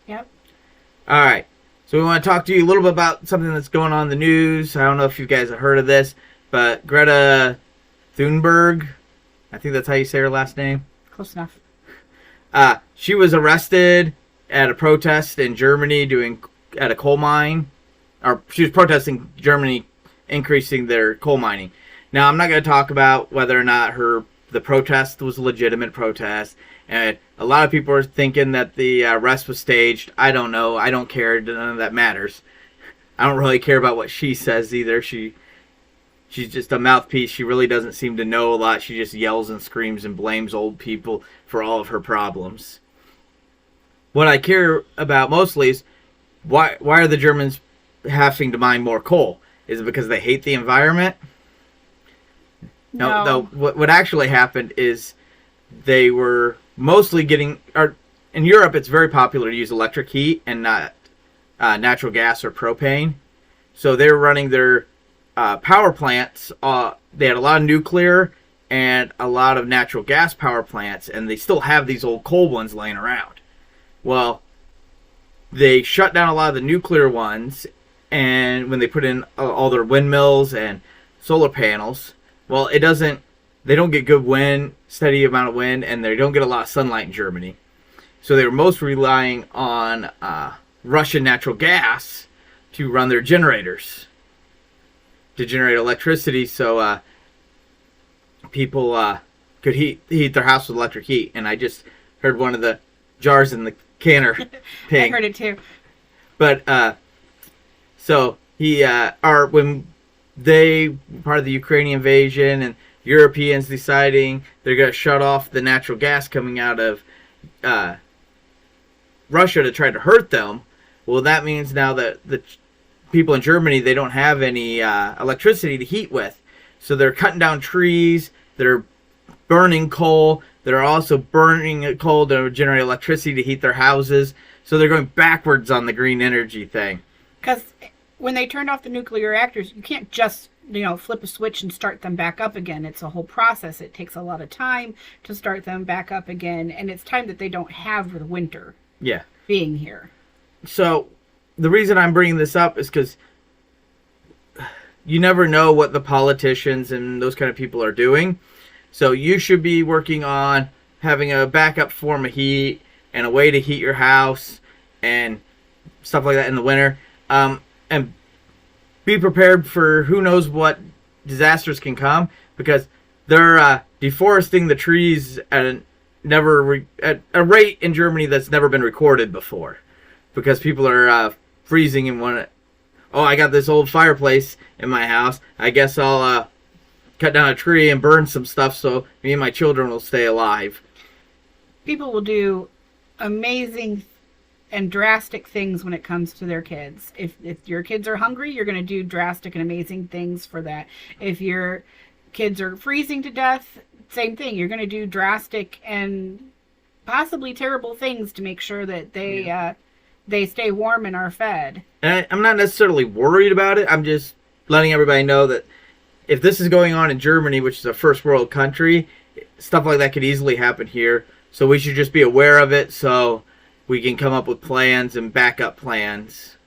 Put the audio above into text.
Yep. All right. So we want to talk to you a little bit about something that's going on in the news. I don't know if you guys have heard of this, but Greta Thunberg, I think that's how you say her last name. Close enough. She was arrested at a protest in Germany at a coal mine, or she was protesting Germany increasing their coal mining. Now, I'm not going to talk about whether or not the protest was a legitimate protest, and a lot of people are thinking that the arrest was staged. I don't know. I don't care. None of that matters. I don't really care about what she says either. She's just a mouthpiece. She really doesn't seem to know a lot. She just yells and screams and blames old people for all of her problems. What I care about mostly is why are the Germans having to mine more coal? Is it because they hate the environment? No. What actually happened is they were mostly in Europe, it's very popular to use electric heat and not natural gas or propane. So they were running their power plants. They had a lot of nuclear and a lot of natural gas power plants, and they still have these old coal ones laying around. Well, they shut down a lot of the nuclear ones, and when they put in all their windmills and solar panels, well, they don't get good wind, steady amount of wind, and they don't get a lot of sunlight in Germany. So they were most relying on Russian natural gas to run their generators, to generate electricity, so people could heat their house with electric heat. And I just heard one of the jars in the canner ping. I heard it too. But so when they part of the Ukrainian invasion and Europeans deciding they're going to shut off the natural gas coming out of Russia to try to hurt them, well, that means now that the people in Germany, they don't have any electricity to heat with. So they're cutting down trees, they're burning coal, they're also burning coal to generate electricity to heat their houses. So they're going backwards on the green energy thing. Because when they turned off the nuclear reactors, you can't just, flip a switch and start them back up again. It's a whole process. It takes a lot of time to start them back up again, and it's time that they don't have with winter. Yeah. Being here. So the reason I'm bringing this up is because you never know what the politicians and those kind of people are doing. So you should be working on having a backup form of heat and a way to heat your house and stuff like that in the winter. And be prepared for who knows what disasters can come, because they're deforesting the trees at a rate in Germany that's never been recorded before, because people are freezing and I got this old fireplace in my house. I guess I'll cut down a tree and burn some stuff so me and my children will stay alive. People will do amazing and drastic things when it comes to their kids. If your kids are hungry, you're going to do drastic and amazing things for that. If your kids are freezing to death, same thing. You're going to do drastic and possibly terrible things to make sure that they stay warm and are fed. And I'm not necessarily worried about it. I'm just letting everybody know that if this is going on in Germany, which is a first world country, stuff like that could easily happen here. So we should just be aware of it so we can come up with plans and backup plans.